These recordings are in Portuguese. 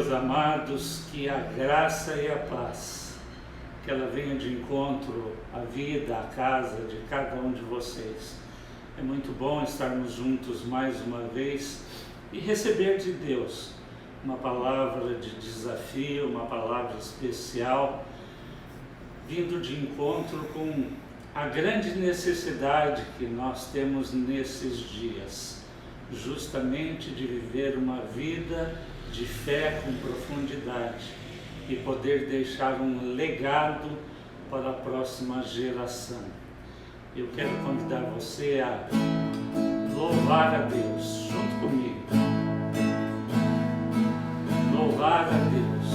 Meus amados, que a graça e a paz, que ela venha de encontro à vida, à casa de cada um de vocês. É muito bom estarmos juntos mais uma vez e receber de Deus uma palavra de desafio, uma palavra especial, vindo de encontro com a grande necessidade que nós temos nesses dias, justamente de viver uma vida de fé com profundidade e poder deixar um legado para a próxima geração. Eu quero convidar você a louvar a Deus junto comigo. Louvar a Deus.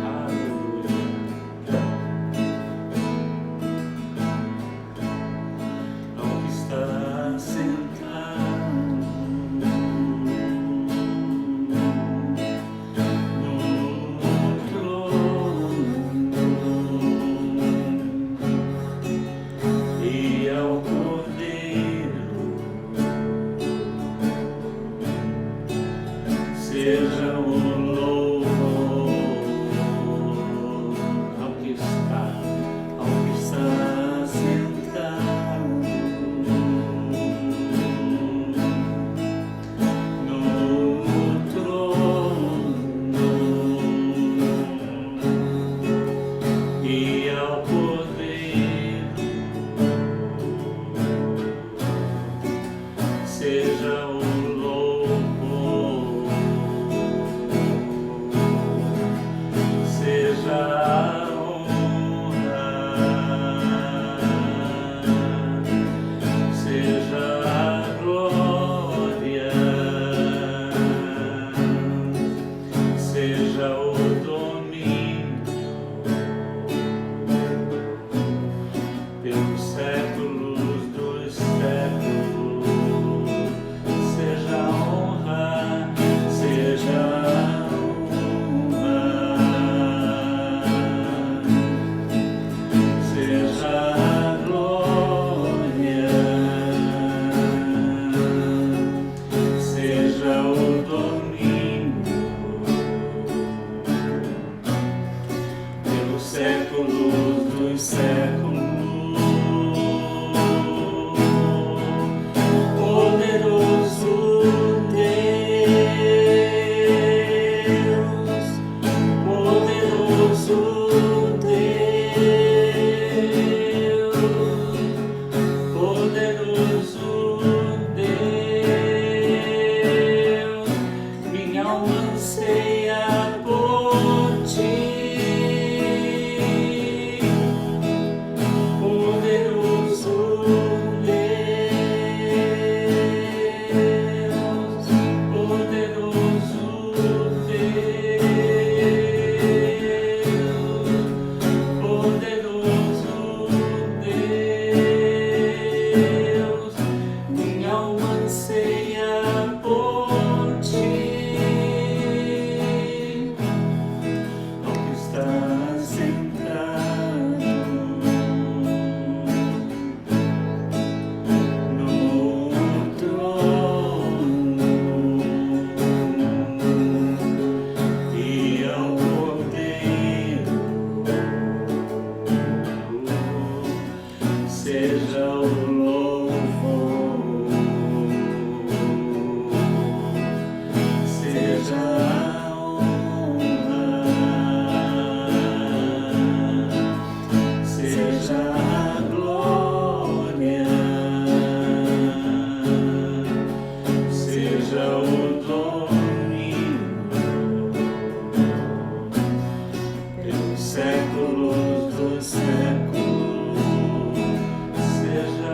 Aleluia. Ao que está sentado no trono e ao Cordeiro seja o seja o louvor, seja a honra, seja a glória, seja o domínio pelos séculos dos séculos. Séculos dos séculos, poderoso Deus, poderoso Deus, poderoso Deus, minha alma anseia por ti. Seja o louvor, seja a honra, seja a glória, seja o domínio pelos séculos dos séculos. Seja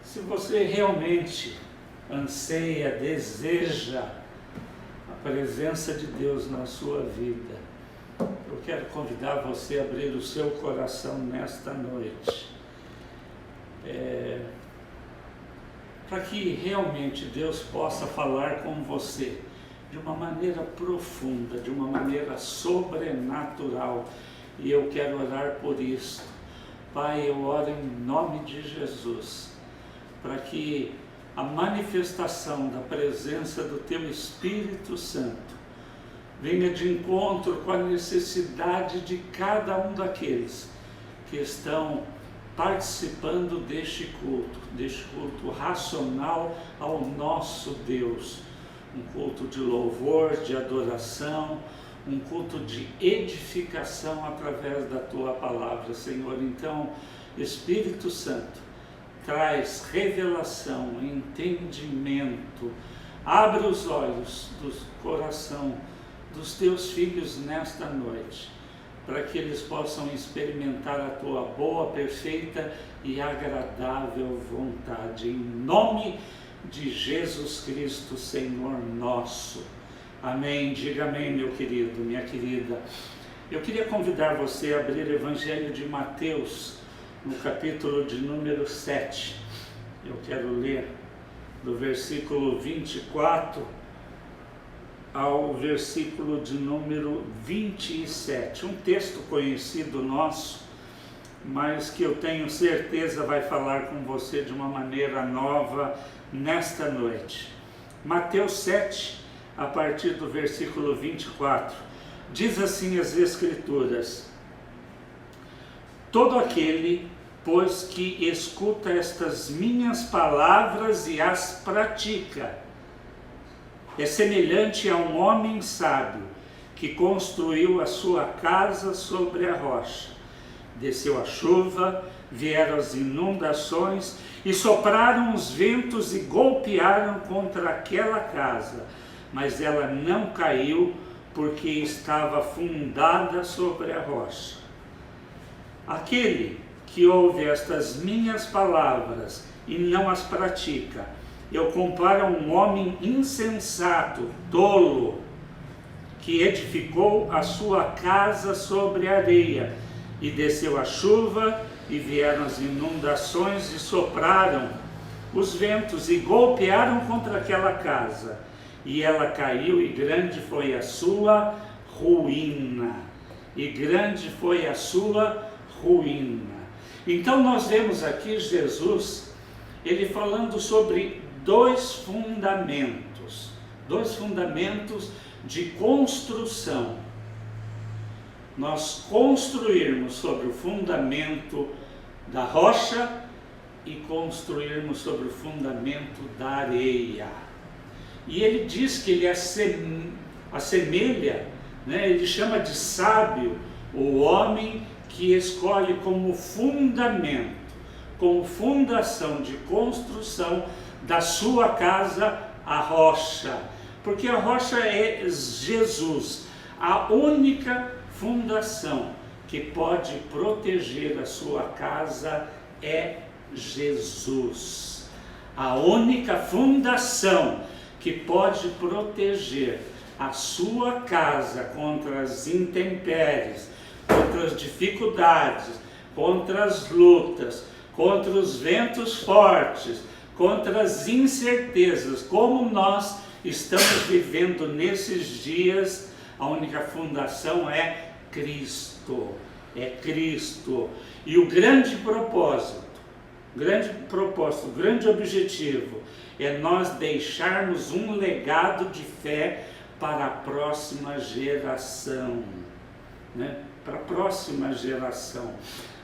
Se você realmente anseia, deseja a presença de Deus na sua vida, eu quero convidar você a abrir o seu coração nesta noite, para que realmente Deus possa falar com você de uma maneira profunda, de uma maneira sobrenatural, e eu quero orar por isso. Pai, eu oro em nome de Jesus, para que a manifestação da presença do Teu Espírito Santo venha de encontro com a necessidade de cada um daqueles que estão participando deste culto racional ao nosso Deus, um culto de louvor, de adoração, um culto de edificação através da Tua palavra, Senhor. Então, Espírito Santo, traz revelação, entendimento, abre os olhos do coração dos Teus filhos nesta noite, para que eles possam experimentar a Tua boa, perfeita e agradável vontade, em nome de Jesus Cristo, Senhor nosso. Amém. Diga amém, meu querido, minha querida. Eu queria convidar você a abrir o Evangelho de Mateus, no capítulo de número 7. Eu quero ler do versículo 24 ao versículo de número 27. Um texto conhecido nosso, mas que eu tenho certeza vai falar com você de uma maneira nova nesta noite. Mateus 7, a partir do versículo 24, diz assim as Escrituras: todo aquele, pois, que escuta estas minhas palavras e as pratica, é semelhante a um homem sábio que construiu a sua casa sobre a rocha. Desceu a chuva, vieram as inundações e sopraram os ventos e golpearam contra aquela casa, mas ela não caiu, porque estava fundada sobre a rocha. Aquele que ouve estas minhas palavras e não as pratica, eu comparo a um homem insensato, tolo, que edificou a sua casa sobre a areia, e desceu a chuva, e vieram as inundações, e sopraram os ventos, e golpearam contra aquela casa, e ela caiu, e grande foi a sua ruína. E grande foi a sua ruína. Então nós vemos aqui Jesus, ele falando sobre dois fundamentos de construção. Nós construirmos sobre o fundamento da rocha e construirmos sobre o fundamento da areia. E ele diz que ele assemelha, ele chama de sábio o homem que escolhe como fundamento, como fundação de construção da sua casa a rocha, porque a rocha é Jesus, a única fundação que pode proteger a sua casa é Jesus. A única fundação que pode proteger a sua casa contra as intempéries, contra as dificuldades, contra as lutas, contra os ventos fortes, contra as incertezas, como nós estamos vivendo nesses dias A única fundação é Cristo. É Cristo. E o grande propósito, o grande objetivo é nós deixarmos um legado de fé para a próxima geração, né? Para a próxima geração.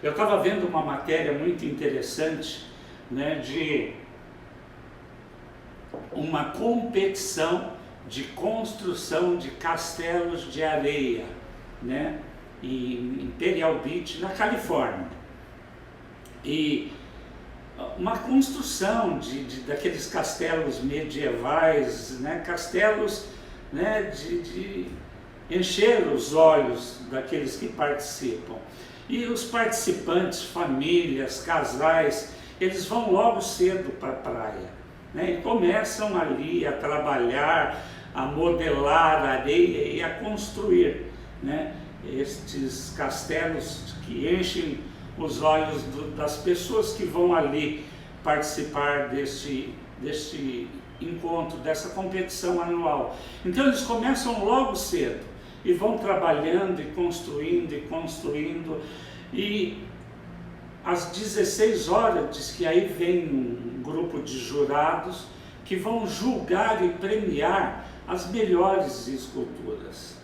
Eu estava vendo uma matéria muito interessante, né, de uma competição de construção de castelos de areia, né, em Imperial Beach, na Califórnia. E uma construção daqueles castelos medievais, né, castelos, né, de encher os olhos daqueles que participam. E os participantes, famílias, casais, eles vão logo cedo para a praia, né, e começam ali a trabalhar, a modelar a areia e a construir, né, estes castelos que enchem os olhos das pessoas que vão ali participar deste encontro, dessa competição anual. Então eles começam logo cedo e vão trabalhando e construindo, e às 16 horas diz que aí vem um grupo de jurados que vão julgar e premiar as melhores esculturas.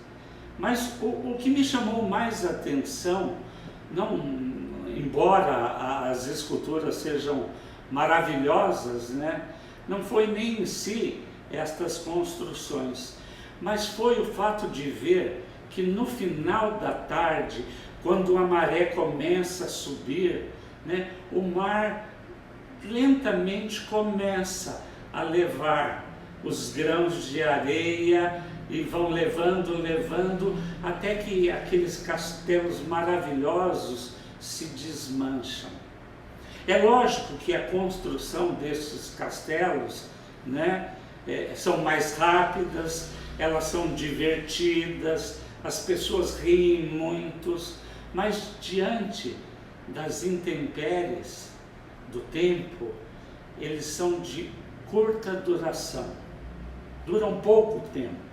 Mas o que me chamou mais a atenção, embora as esculturas sejam maravilhosas, né, não foi nem em si estas construções, mas foi o fato de ver que no final da tarde, quando a maré começa a subir, né, o mar lentamente começa a levar os grãos de areia e vão levando, até que aqueles castelos maravilhosos se desmancham. É lógico que a construção desses castelos, né, são mais rápidas, elas são divertidas, as pessoas riem muitos, mas diante das intempéries do tempo, eles são de curta duração, duram pouco tempo.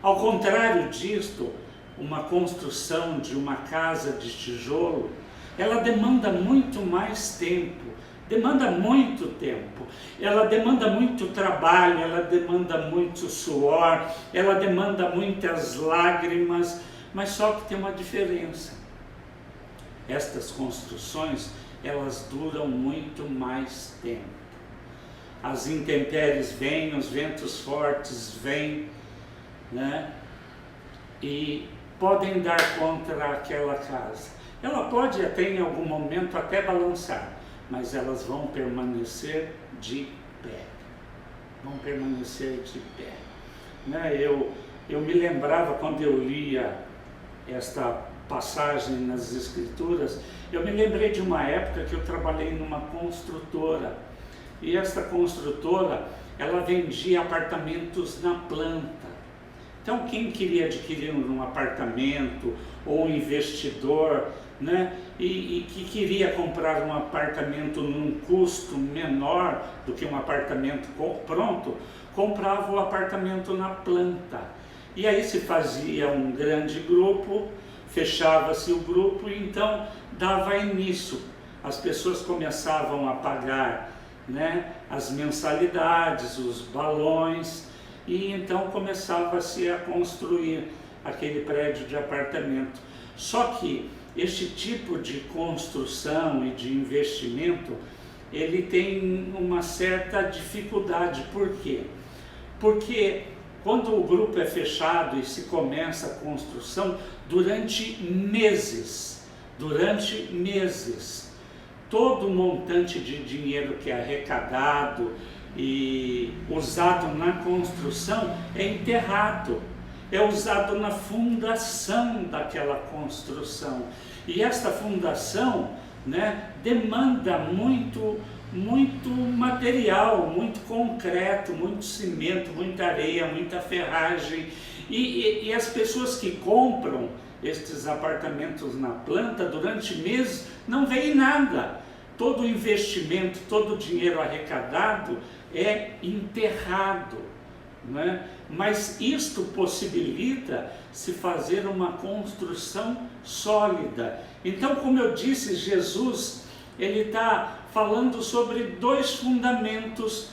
Ao contrário disto, uma construção de uma casa de tijolo, ela demanda muito mais tempo, demanda muito tempo, ela demanda muito trabalho, ela demanda muito suor, ela demanda muitas lágrimas, mas só que tem uma diferença. Estas construções, elas duram muito mais tempo. As intempéries vêm, os ventos fortes vêm, né, e podem dar contra aquela casa. Ela pode até em algum momento até balançar, mas elas vão permanecer de pé. Vão permanecer de pé. Né? Eu me lembrava quando eu lia esta passagem nas Escrituras, eu me lembrei de uma época que eu trabalhei numa construtora. E esta construtora, ela vendia apartamentos na planta. Então, quem queria adquirir um apartamento, ou um investidor, né, e que queria comprar um apartamento num custo menor do que um apartamento pronto, comprava o apartamento na planta. E aí se fazia um grande grupo, fechava-se o grupo e então dava início. As pessoas começavam a pagar, né, as mensalidades, os balões, e então começava-se a construir aquele prédio de apartamento. Só que este tipo de construção e de investimento, ele tem uma certa dificuldade. Por quê? Porque quando o grupo é fechado e se começa a construção, durante meses, todo o montante de dinheiro que é arrecadado e usado na construção é enterrado, é usado na fundação daquela construção. E esta fundação, né, demanda muito material, muito concreto, muito cimento, muita areia, muita ferragem. E as pessoas que compram estes apartamentos na planta durante meses não veem nada. Todo o investimento, todo o dinheiro arrecadado é enterrado né? Mas isto possibilita se fazer uma construção sólida. Então, como eu disse, Jesus, ele está falando sobre 2 fundamentos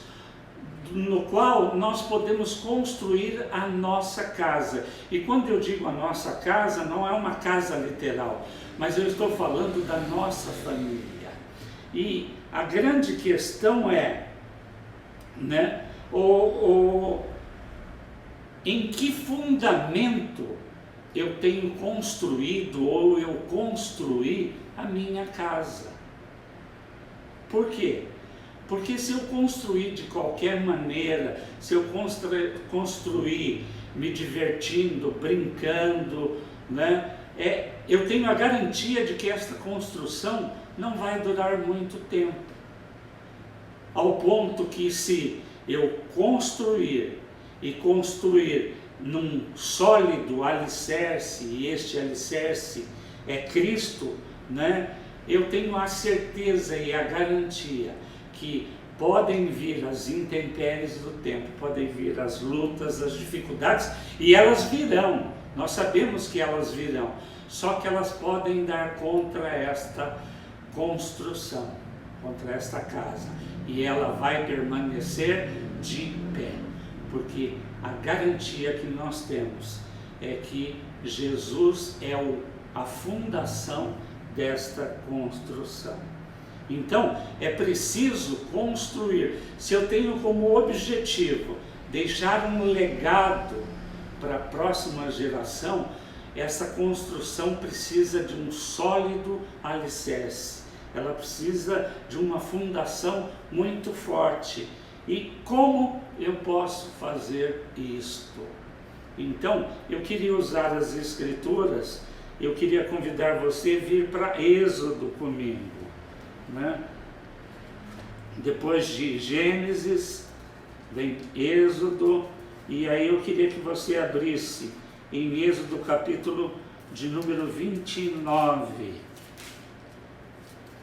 no qual nós podemos construir a nossa casa. E quando eu digo a nossa casa, não é uma casa literal, mas eu estou falando da nossa família. E a grande questão é, né, em que fundamento eu tenho construído ou eu construí a minha casa. Por quê? Porque se eu construir de qualquer maneira, se eu construir me divertindo, brincando, né, eu tenho a garantia de que esta construção não vai durar muito tempo. Ao ponto que se eu construir num sólido alicerce, e este alicerce é Cristo, né, eu tenho a certeza e a garantia que podem vir as intempéries do tempo, podem vir as lutas, as dificuldades, e elas virão, nós sabemos que elas virão, só que elas podem dar contra esta construção, contra esta casa, e ela vai permanecer de pé, porque a garantia que nós temos é que Jesus é a fundação desta construção. Então, é preciso construir. Se eu tenho como objetivo deixar um legado para a próxima geração, essa construção precisa de um sólido alicerce. Ela precisa de uma fundação muito forte. E como eu posso fazer isto? Então, eu queria usar as Escrituras, eu queria convidar você a vir para Êxodo comigo, né? Depois de Gênesis, vem Êxodo, e aí eu queria que você abrisse em Êxodo capítulo de número 29.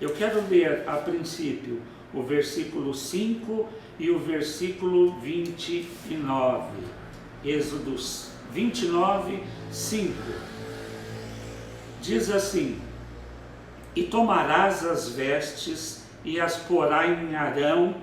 Eu quero ler a princípio o versículo 5 e o versículo 29. Êxodo 29, 5. Diz assim: e tomarás as vestes e as porás em Arão,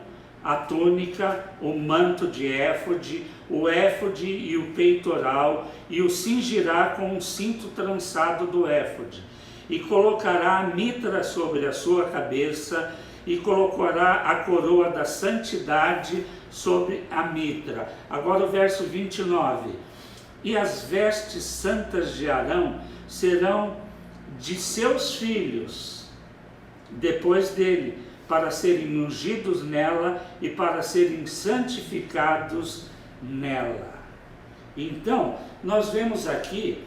a túnica, o manto de éfode, o éfode e o peitoral, e o cingirá com um cinto trançado do éfode, e colocará a mitra sobre a sua cabeça, e colocará a coroa da santidade sobre a mitra. Agora o verso 29. E as vestes santas de Arão serão de seus filhos, depois dele, para serem ungidos nela e para serem santificados nela. Então, nós vemos aqui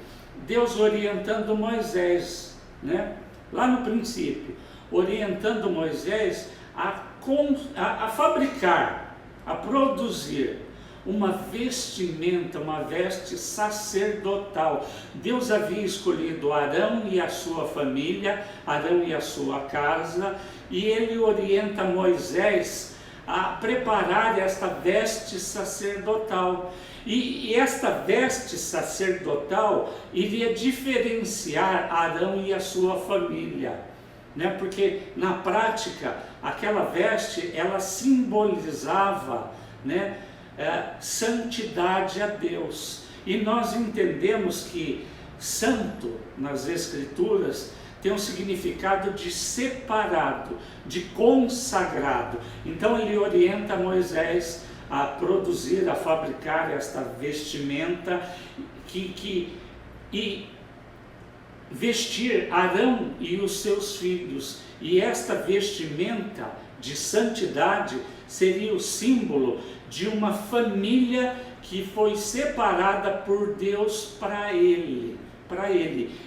Deus orientando Moisés, né? Lá no princípio, orientando Moisés a fabricar, a produzir uma vestimenta, uma veste sacerdotal. Deus havia escolhido Arão e a sua família, Arão e a sua casa, e ele orienta Moisés a preparar esta veste sacerdotal. E esta veste sacerdotal iria diferenciar Arão e a sua família, né? Porque na prática aquela veste ela simbolizava, né, santidade a Deus. E nós entendemos que santo nas Escrituras tem um significado de separado, de consagrado. Então ele orienta Moisés a produzir, a fabricar esta vestimenta e vestir Arão e os seus filhos. E esta vestimenta de santidade seria o símbolo de uma família que foi separada por Deus para ele.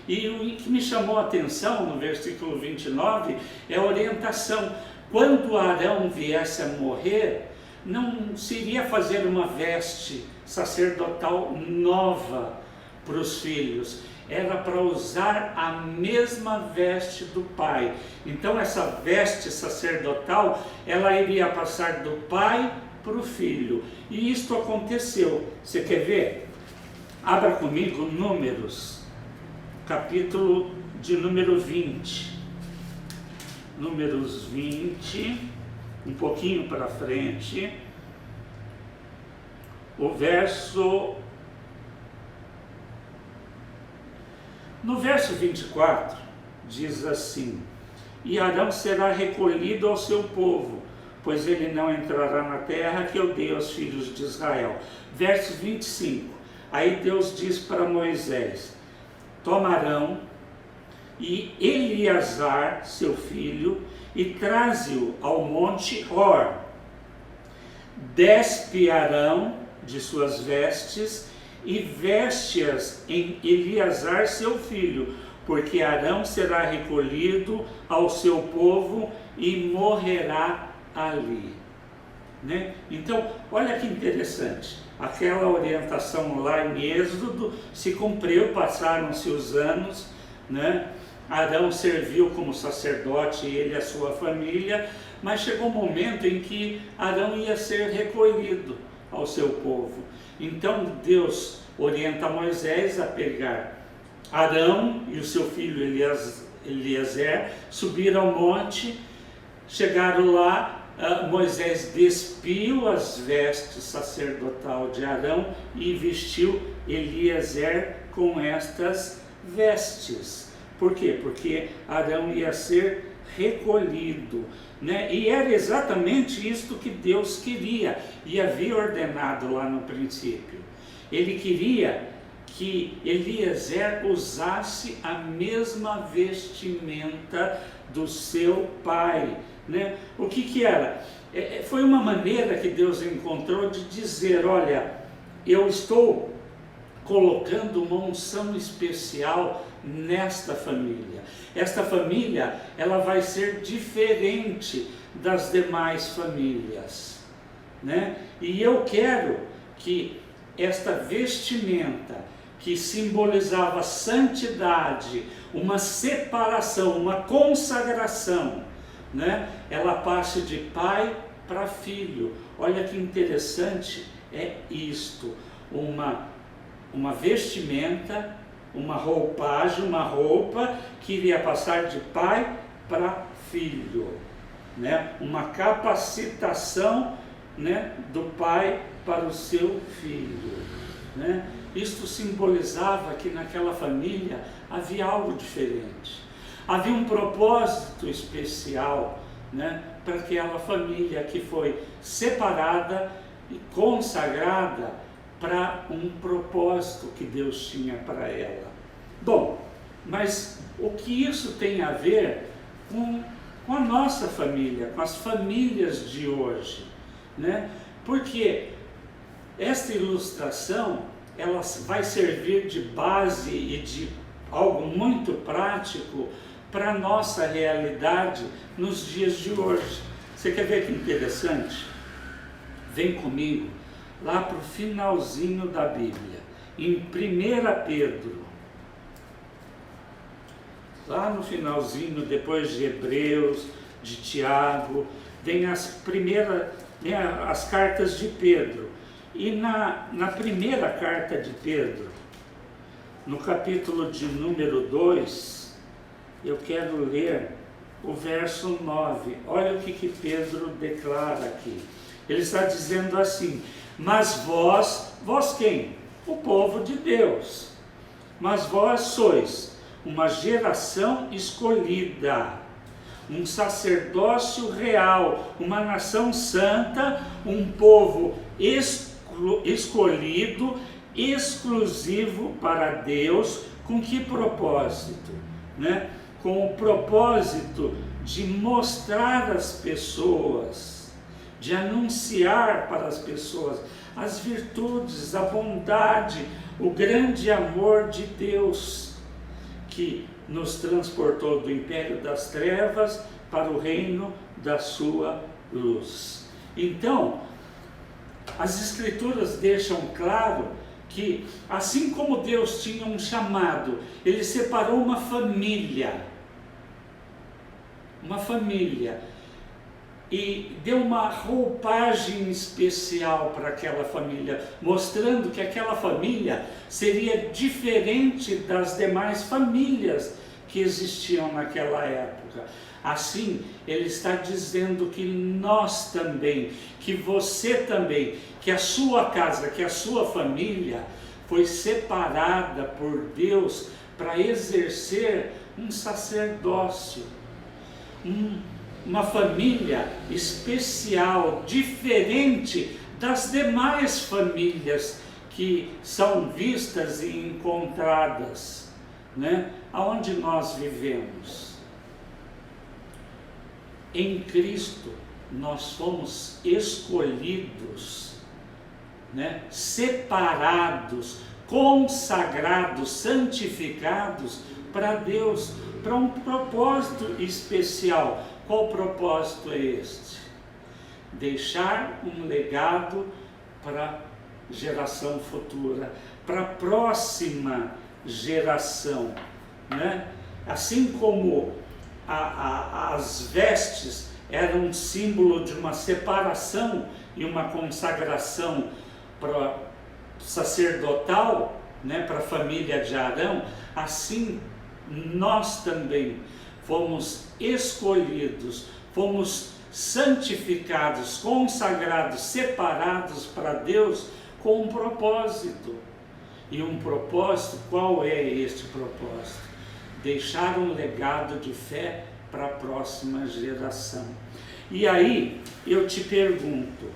E o que me chamou a atenção no versículo 29 é a orientação. Quando Arão viesse a morrer, não se iria fazer uma veste sacerdotal nova para os filhos, era para usar a mesma veste do pai. Então essa veste sacerdotal, ela iria passar do pai para o filho. E isto aconteceu. Você quer ver? Abra comigo Números, capítulo de número 20. Números 20, um pouquinho para frente. No verso 24, diz assim: e Arão será recolhido ao seu povo, pois ele não entrará na terra que eu dei aos filhos de Israel. Verso 25, aí Deus diz para Moisés: toma Arão e Eleazar, seu filho, e traze-o ao monte Hor. Despe Arão de suas vestes e veste-as em Eleazar, seu filho, porque Arão será recolhido ao seu povo e morrerá ali. Né? Então, olha que interessante, aquela orientação lá em Êxodo se cumpriu, passaram-se os anos, né? Arão serviu como sacerdote, ele e a sua família, mas chegou um momento em que Arão ia ser recolhido ao seu povo. Então Deus orienta Moisés a pegar Arão e o seu filho Eliezer, subir ao monte. Chegaram lá, Moisés despiu as vestes sacerdotal de Arão e vestiu Eliezer com estas vestes. Por quê? Porque Arão ia ser recolhido, né? E era exatamente isto que Deus queria e havia ordenado lá no princípio. Ele queria que Eliezer usasse a mesma vestimenta do seu pai, né? O que era? Foi uma maneira que Deus encontrou de dizer: olha, eu estou colocando uma unção especial nesta família. Esta família, ela vai ser diferente das demais famílias, né? E eu quero que esta vestimenta, que simbolizava santidade, uma separação, uma consagração, né? Ela passe de pai para filho. Olha que interessante é isto, uma vestimenta, uma roupagem, uma roupa que iria passar de pai para filho, né? Uma capacitação, né, do pai para o seu filho, né? Isto simbolizava que naquela família havia algo diferente, havia um propósito especial, né, para aquela família que foi separada e consagrada para um propósito que Deus tinha para ela. Bom, mas o que isso tem a ver com a nossa família, com as famílias de hoje, né? Porque esta ilustração, ela vai servir de base e de algo muito prático para a nossa realidade nos dias de hoje. Você quer ver que interessante? Vem comigo lá para o finalzinho da Bíblia, em 1 Pedro, lá no finalzinho, depois de Hebreus, de Tiago, vem as cartas de Pedro. E na primeira carta de Pedro, no capítulo de número 2, eu quero ler o verso 9. Olha o que Pedro declara aqui. Ele está dizendo assim: mas vós quem? O povo de Deus. Mas vós sois uma geração escolhida, um sacerdócio real, uma nação santa, um povo escolhido, exclusivo para Deus. Com que propósito? Né? Com o propósito de mostrar às pessoas, de anunciar para as pessoas as virtudes, a bondade, o grande amor de Deus, que nos transportou do império das trevas para o reino da sua luz. Então, as Escrituras deixam claro que, assim como Deus tinha um chamado, Ele separou uma família, e deu uma roupagem especial para aquela família, mostrando que aquela família seria diferente das demais famílias que existiam naquela época. Assim, ele está dizendo que nós também, que você também, que a sua casa, que a sua família foi separada por Deus para exercer um sacerdócio, uma família especial, diferente das demais famílias que são vistas e encontradas, né, aonde nós vivemos. Em Cristo nós fomos escolhidos, né, separados, consagrados, santificados para Deus, para um propósito especial. Qual propósito é este? Deixar um legado para a geração futura, para a próxima geração, né? Assim como as vestes eram um símbolo de uma separação e uma consagração para sacerdotal, né, para a família de Arão, assim nós também fomos escolhidos, fomos santificados, consagrados, separados para Deus com um propósito. E um propósito, qual é este propósito? Deixar um legado de fé para a próxima geração. E aí eu te pergunto,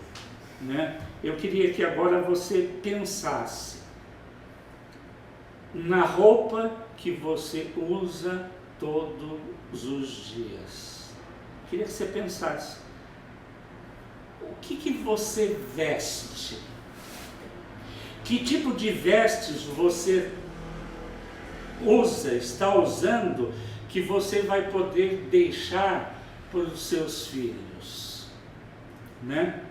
né? Eu queria que agora você pensasse na roupa que você usa todos os dias. Queria que você pensasse, o que você veste? Que tipo de vestes você usa, está usando, que você vai poder deixar para os seus filhos, né?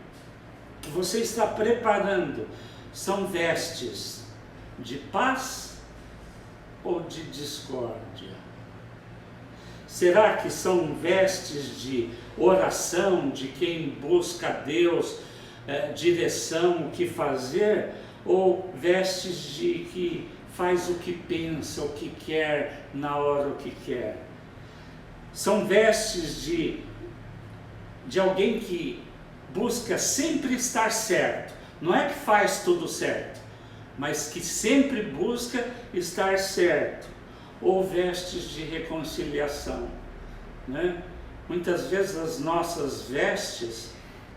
Que você está preparando, são vestes de paz ou de discórdia? Será que são vestes de oração, de quem busca Deus, direção, o que fazer, ou vestes de que faz o que pensa, o que quer, na hora o que quer? São vestes de alguém que busca sempre estar certo, não é que faz tudo certo, mas que sempre busca estar certo, ou vestes de reconciliação, né? Muitas vezes as nossas vestes,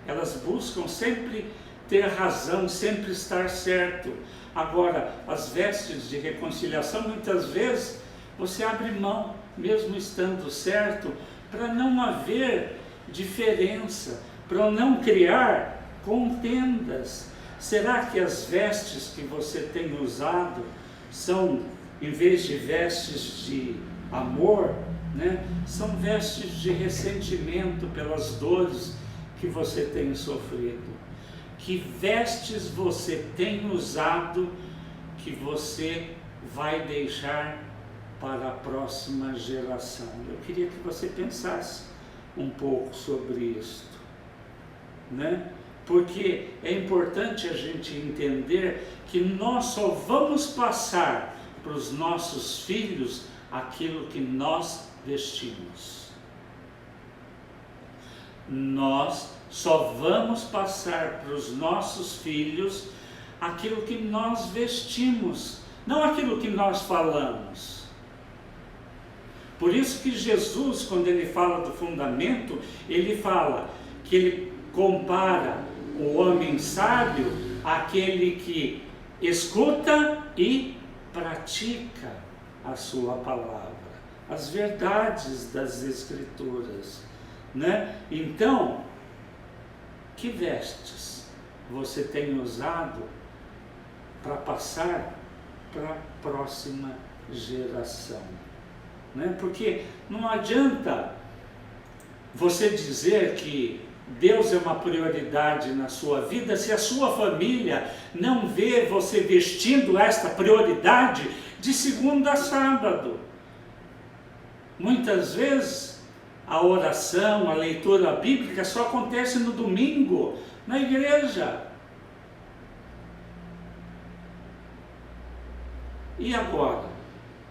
elas buscam sempre ter razão, sempre estar certo. Agora, as vestes de reconciliação, muitas vezes, você abre mão, mesmo estando certo, para não haver diferença, para não criar contendas. Será que as vestes que você tem usado são, em vez de vestes de amor, né, são vestes de ressentimento pelas dores que você tem sofrido? Que vestes você tem usado que você vai deixar para a próxima geração? Eu queria que você pensasse um pouco sobre isto, né? Porque é importante a gente entender que nós só vamos passar para os nossos filhos aquilo que nós vestimos. Nós só vamos passar para os nossos filhos aquilo que nós vestimos, não aquilo que nós falamos. Por isso que Jesus, quando ele fala do fundamento, ele fala que ele compara o homem sábio àquele que escuta e pratica a sua palavra, as verdades das Escrituras, né? Então, que vestes você tem usado para passar para a próxima geração, né? Porque não adianta você dizer que Deus é uma prioridade na sua vida se a sua família não vê você vestindo esta prioridade de segunda a sábado. Muitas vezes a oração, a leitura bíblica só acontece no domingo, na igreja. E agora,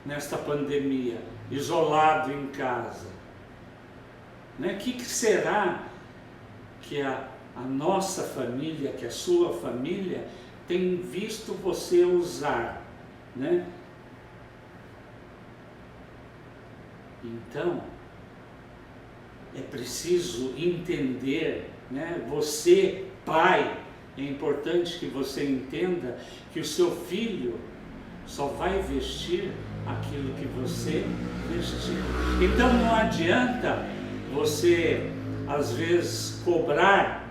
nesta pandemia, isolado em casa? O que será que a nossa família, que a sua família tem visto você usar? Então, é preciso entender, você, pai, é importante que você entenda que o seu filho só vai vestir aquilo que você vestiu. Então não adianta você, às vezes, cobrar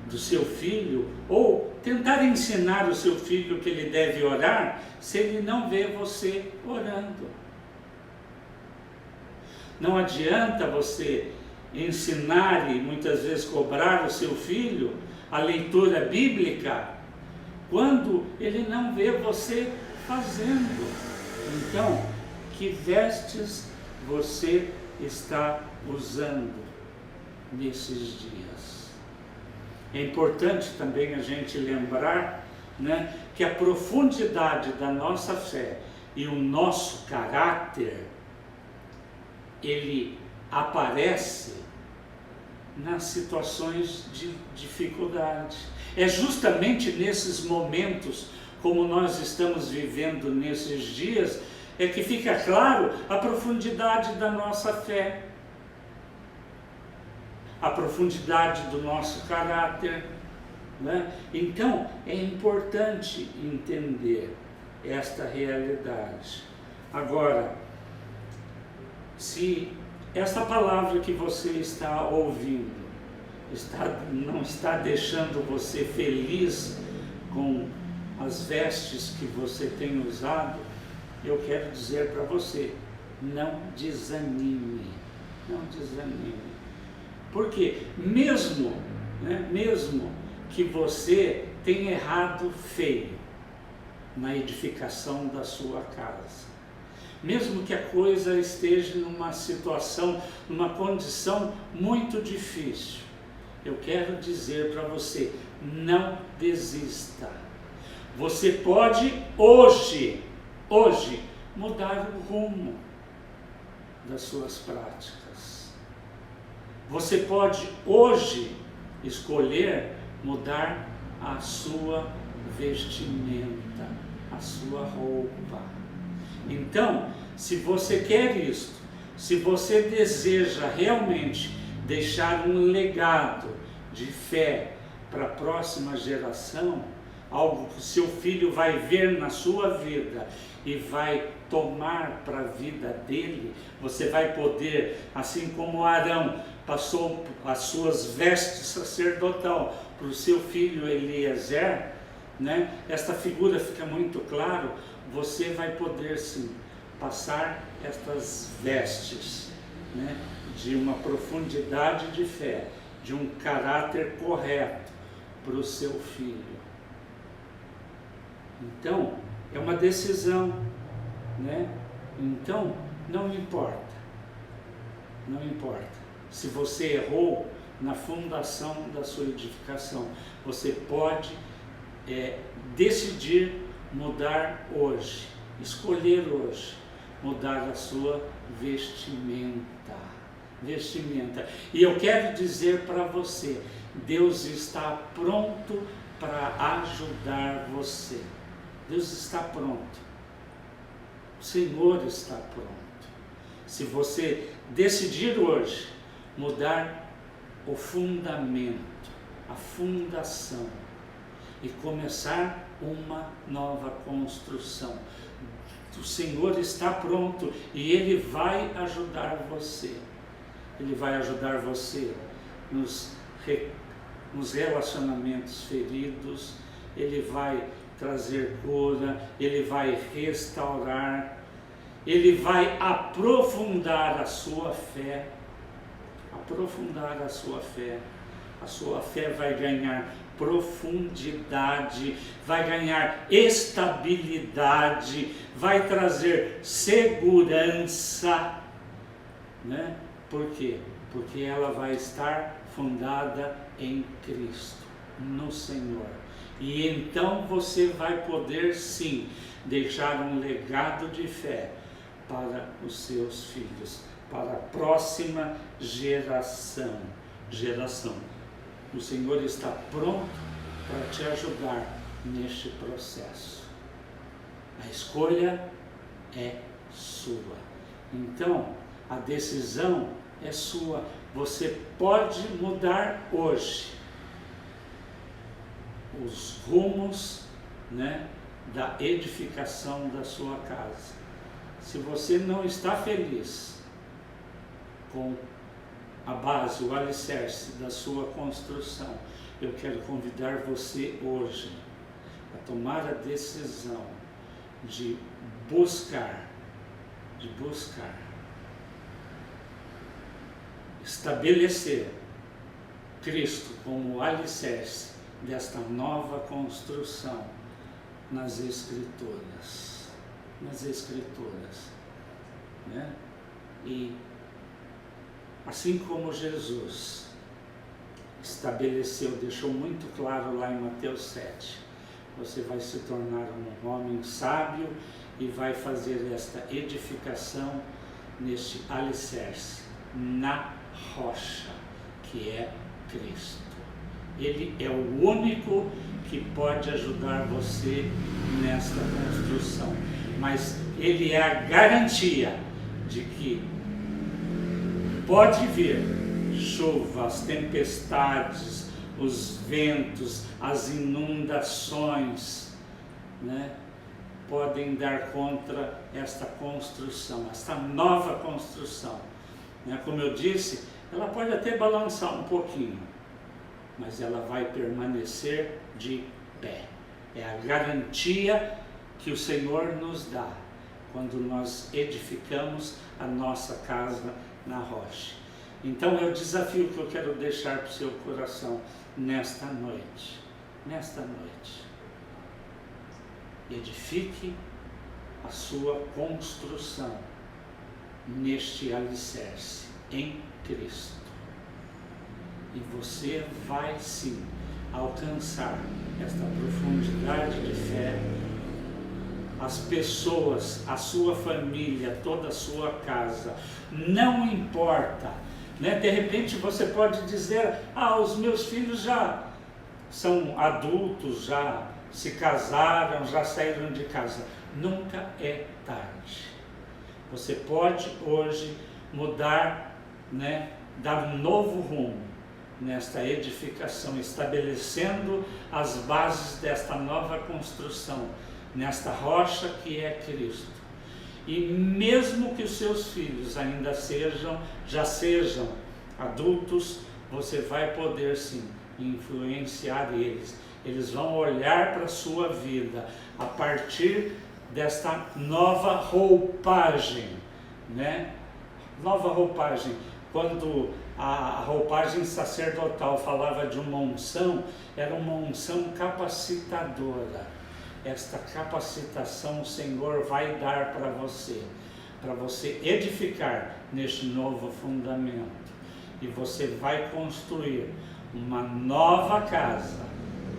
do seu filho ou tentar ensinar o seu filho que ele deve orar se ele não vê você orando. Não adianta você ensinar e muitas vezes cobrar o seu filho a leitura bíblica quando ele não vê você fazendo. Então, que vestes você está usando nesses dias? É importante também a gente lembrar, que a profundidade da nossa fé e o nosso caráter, ele aparece nas situações de dificuldade. É justamente nesses momentos, como nós estamos vivendo nesses dias, é que fica claro a profundidade da nossa fé, a profundidade do nosso caráter. Então, é importante entender esta realidade. Agora, se esta palavra que você está ouvindo não está deixando você feliz com as vestes que você tem usado, eu quero dizer para você, não desanime, não desanime. Porque mesmo que você tenha errado feio na edificação da sua casa, mesmo que a coisa esteja numa situação, numa condição muito difícil, eu quero dizer para você, não desista. Você pode hoje, mudar o rumo das suas práticas. Você pode hoje escolher mudar a sua vestimenta, a sua roupa. Então, se você quer isto, se você deseja realmente deixar um legado de fé para a próxima geração, algo que o seu filho vai ver na sua vida e vai tomar para a vida dele, você vai poder, assim como Arão passou as suas vestes sacerdotal para o seu filho Eliezer, esta figura fica muito claro, você vai poder sim passar estas vestes, de uma profundidade de fé, de um caráter correto para o seu filho. Então, é uma decisão, Então, não importa se você errou na fundação da sua edificação, você pode decidir mudar hoje, escolher hoje, mudar a sua vestimenta. E eu quero dizer para você, Deus está pronto para ajudar você. Deus está pronto. O Senhor está pronto. Se você decidir hoje mudar o fundamento, a fundação e começar uma nova construção, o Senhor está pronto e Ele vai ajudar você. Ele vai ajudar você nos relacionamentos feridos, Ele vai trazer cura, Ele vai restaurar, Ele vai aprofundar a sua fé, a sua fé vai ganhar profundidade, vai ganhar estabilidade, vai trazer segurança, Por quê? Porque ela vai estar fundada em Cristo, no Senhor. E então você vai poder sim deixar um legado de fé para os seus filhos, para a próxima geração. O Senhor está pronto para te ajudar neste processo. A escolha é sua. Então, a decisão é sua. Você pode mudar hoje os rumos, né, da edificação da sua casa. Se você não está feliz com a base, o alicerce da sua construção, eu quero convidar você hoje a tomar a decisão de buscar estabelecer Cristo como alicerce desta nova construção nas Escrituras, né? E assim como Jesus estabeleceu, deixou muito claro lá em Mateus 7, você vai se tornar um homem sábio e vai fazer esta edificação neste alicerce, na rocha, que é Cristo. Ele é o único que pode ajudar você nesta construção, mas Ele é a garantia de que pode vir chuva, as tempestades, os ventos, as inundações, né, podem dar contra esta construção, esta nova construção. Como eu disse, ela pode até balançar um pouquinho, mas ela vai permanecer de pé. É a garantia que o Senhor nos dá quando nós edificamos a nossa casa na rocha. Então é o desafio que eu quero deixar para o seu coração nesta noite. Edifique a sua construção neste alicerce, em Cristo. E você vai sim alcançar esta profundidade de fé. As pessoas, a sua família, toda a sua casa, não importa, né? De repente você pode dizer, os meus filhos já são adultos, já se casaram, já saíram de casa. Nunca é tarde. Você pode hoje mudar, né? Dar um novo rumo nesta edificação, estabelecendo as bases desta nova construção, nesta rocha que é Cristo. E mesmo que os seus filhos ainda já sejam adultos, você vai poder sim influenciar eles. Eles vão olhar para a sua vida a partir desta nova roupagem, né? Nova roupagem. Quando a roupagem sacerdotal falava de uma unção, era uma unção capacitadora. Esta capacitação o Senhor vai dar para você edificar neste novo fundamento. E você vai construir uma nova casa,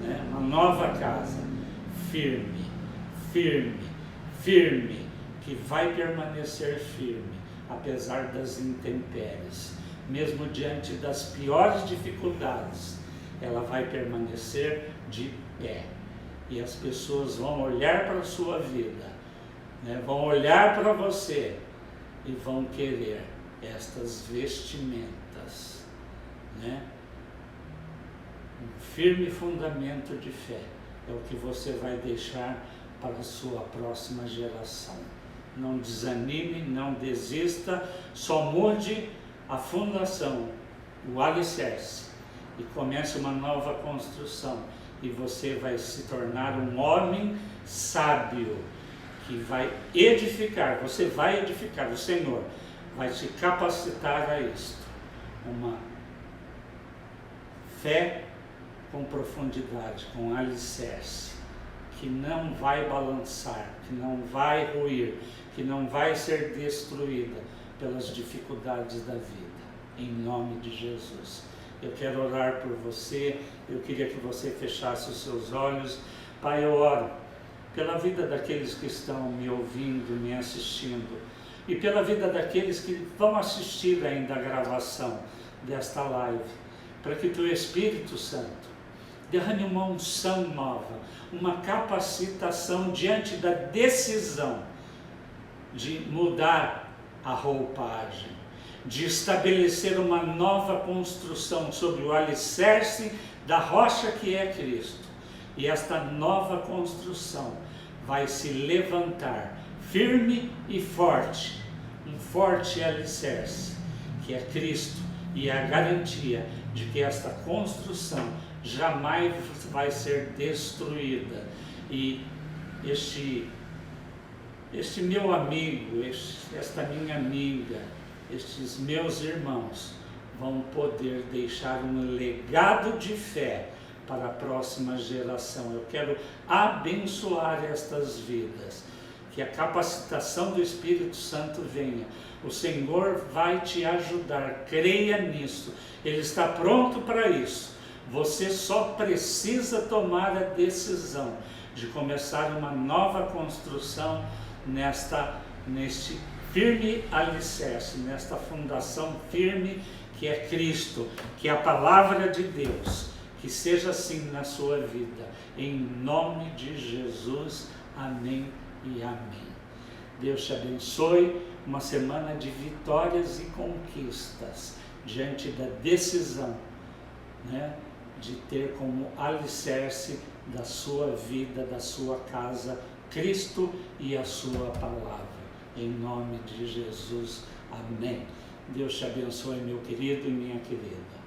né? Uma nova casa, firme, que vai permanecer firme, apesar das intempéries. Mesmo diante das piores dificuldades, ela vai permanecer de pé. E as pessoas vão olhar para a sua vida, né? Vão olhar para você e vão querer estas vestimentas, né? Um firme fundamento de fé é o que você vai deixar para a sua próxima geração. Não desanime, não desista, só mude a fundação, o alicerce, e comece uma nova construção. E você vai se tornar um homem sábio, que vai edificar, você vai edificar, o Senhor vai te capacitar a isto. Uma fé com profundidade, com alicerce, que não vai balançar, que não vai ruir, que não vai ser destruída, pelas dificuldades da vida, em nome de Jesus. Eu quero orar por você, eu queria que você fechasse os seus olhos. Pai, eu oro pela vida daqueles que estão me ouvindo, me assistindo, e pela vida daqueles que vão assistir ainda a gravação desta live, para que Teu Espírito Santo derrame uma unção nova, uma capacitação diante da decisão de mudar a roupagem, de estabelecer uma nova construção sobre o alicerce da rocha que é Cristo. E esta nova construção vai se levantar firme e forte, um forte alicerce, que é Cristo, e é a garantia de que esta construção jamais vai ser destruída. E este meu amigo, esta minha amiga, estes meus irmãos vão poder deixar um legado de fé para a próxima geração. Eu quero abençoar estas vidas, que a capacitação do Espírito Santo venha. O Senhor vai te ajudar, creia nisso, Ele está pronto para isso. Você só precisa tomar a decisão de começar uma nova construção neste firme alicerce, nesta fundação firme que é Cristo, que é a palavra de Deus. Que seja assim na sua vida, em nome de Jesus, amém e amém. Deus te abençoe, uma semana de vitórias e conquistas, diante da decisão, de ter como alicerce da sua vida, da sua casa, Cristo e a sua palavra. Em nome de Jesus, amém. Deus te abençoe, meu querido e minha querida.